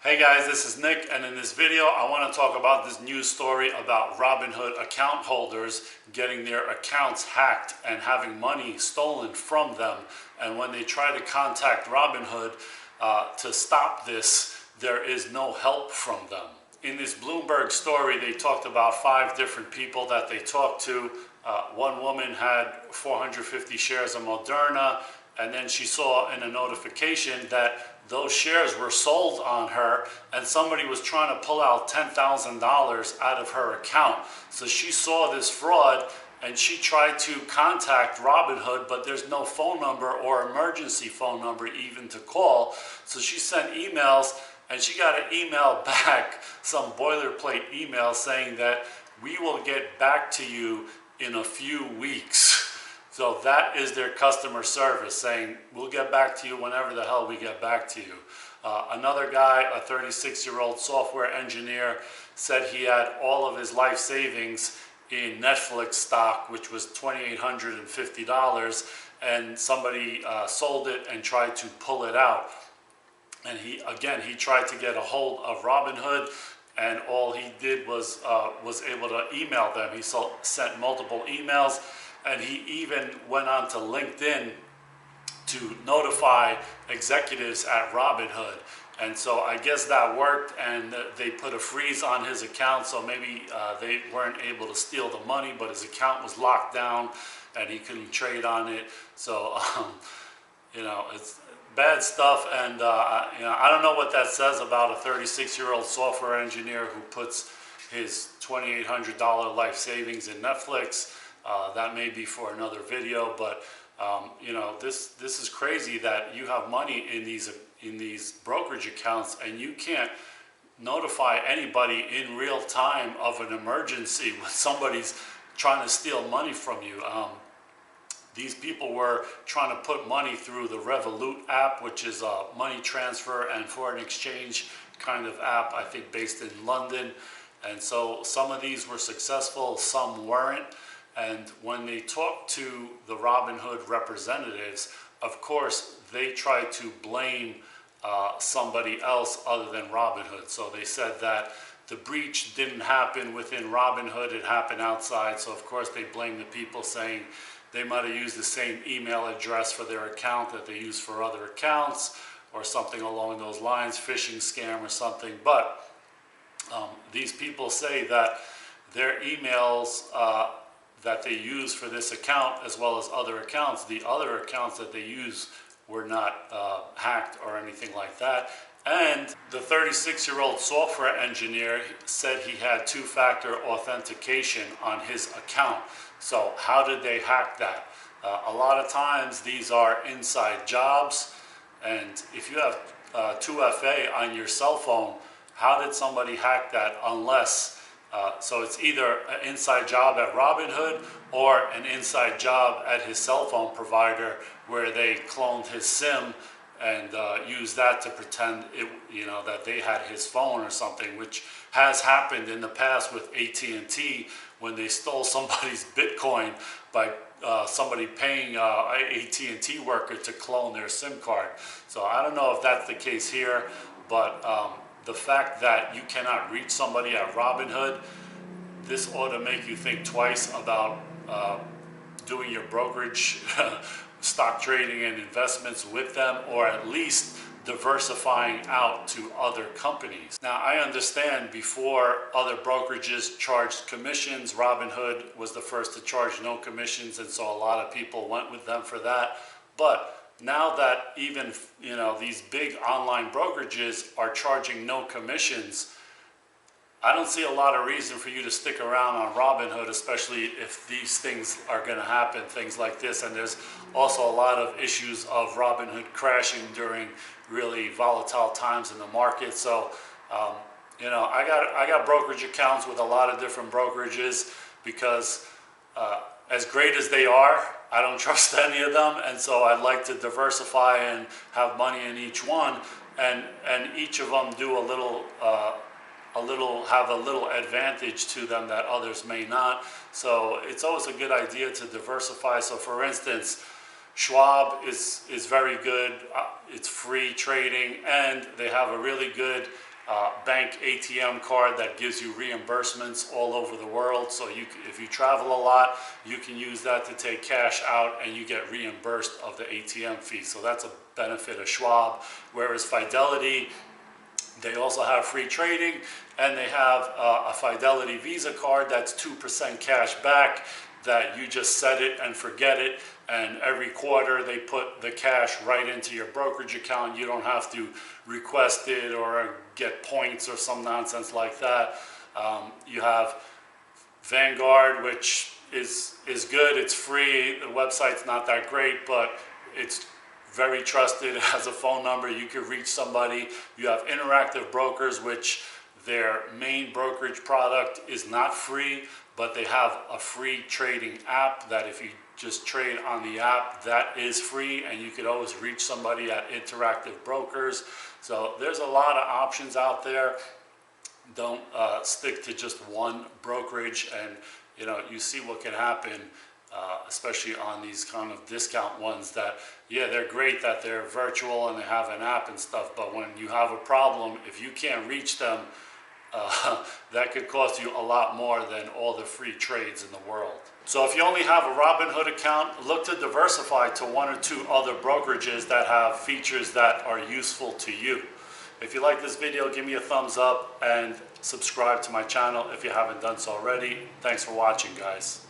Hey guys, this is Nick, and in this video I want to talk about this news story about Robinhood account holders getting their accounts hacked and having money stolen from them. And when they try to contact Robinhood to stop this, there is no help from them. In this Bloomberg story, they talked about 5 different people that they talked to. One woman had 450 shares of Moderna, and then she saw in a notification that those shares were sold on her, and somebody was trying to pull out $10,000 out of her account. So she saw this fraud and she tried to contact Robinhood, but there's no phone number or emergency phone number even to call. So she sent emails, and she got an email back, some boilerplate email saying that we will get back to you in a few weeks. So that is their customer service, saying, we'll get back to you whenever the hell we get back to you. Another guy, a 36-year-old software engineer, said he had all of his life savings in Netflix stock, which was $2,850, and somebody sold it and tried to pull it out. And he tried to get a hold of Robinhood, and all he did was able to email them. He sent multiple emails. And he even went on to LinkedIn to notify executives at Robinhood. And so I guess that worked, and they put a freeze on his account, so maybe they weren't able to steal the money, but his account was locked down and he couldn't trade on it. So, it's bad stuff. And, I don't know what that says about a 36-year-old software engineer who puts his $2,800 life savings in Netflix. That may be for another video, but this is crazy that you have money in these brokerage accounts and you can't notify anybody in real time of an emergency when somebody's trying to steal money from you. These people were trying to put money through the Revolut app, which is a money transfer and foreign exchange kind of app, I think based in London. And so some of these were successful, some weren't. And when they talked to the Robinhood representatives, of course, they tried to blame somebody else other than Robinhood. So they said that the breach didn't happen within Robinhood, it happened outside. So of course they blamed the people, saying they might have used the same email address for their account that they use for other accounts, or something along those lines, phishing scam or something. But these people say that their emails that they use for this account, as well as other accounts, the other accounts that they use were not hacked or anything like that. And the 36-year-old software engineer said he had 2-factor authentication on his account. So how did they hack that? A lot of times these are inside jobs, and if you have 2FA on your cell phone, how did somebody hack that unless so it's either an inside job at Robinhood or an inside job at his cell phone provider, where they cloned his SIM and used that to pretend that they had his phone or something, which has happened in the past with AT&T when they stole somebody's Bitcoin by somebody paying an AT&T worker to clone their SIM card. So I don't know if that's the case here, but the fact that you cannot reach somebody at Robinhood, this ought to make you think twice about doing your brokerage, stock trading and investments with them, or at least diversifying out to other companies. Now, I understand before other brokerages charged commissions, Robinhood was the first to charge no commissions, and so a lot of people went with them for that. But now that even these big online brokerages are charging no commissions, I don't see a lot of reason for you to stick around on Robinhood, especially if these things are going to happen, things like this. And there's also a lot of issues of Robinhood crashing during really volatile times in the market. So I got brokerage accounts with a lot of different brokerages, because as great as they are, I don't trust any of them, and so I'd like to diversify and have money in each one, and each of them do have a little advantage to them that others may not. So it's always a good idea to diversify. So for instance, Schwab is very good. It's free trading, and they have a really good bank ATM card that gives you reimbursements all over the world. So if you travel a lot, you can use that to take cash out and you get reimbursed of the ATM fee. So that's a benefit of Schwab. Whereas Fidelity, they also have free trading, and they have a Fidelity Visa card that's 2% cash back, that you just set it and forget it, and every quarter they put the cash right into your brokerage account. You don't have to request it or get points or some nonsense like that. You have Vanguard, which is good. It's free. The website's not that great, but it's very trusted. It has a phone number. You can reach somebody. You have Interactive Brokers, which their main brokerage product is not free, but they have a free trading app that if you just trade on the app, that is free, and you could always reach somebody at Interactive Brokers. So there's a lot of options out there. Don't stick to just one brokerage, and you see what can happen, especially on these kind of discount ones that, yeah, they're great that they're virtual and they have an app and stuff, but when you have a problem, if you can't reach them, that could cost you a lot more than all the free trades in the world. So if you only have a Robinhood account, look to diversify to one or two other brokerages that have features that are useful to you. If you like this video, give me a thumbs up and subscribe to my channel if you haven't done so already. Thanks for watching, guys.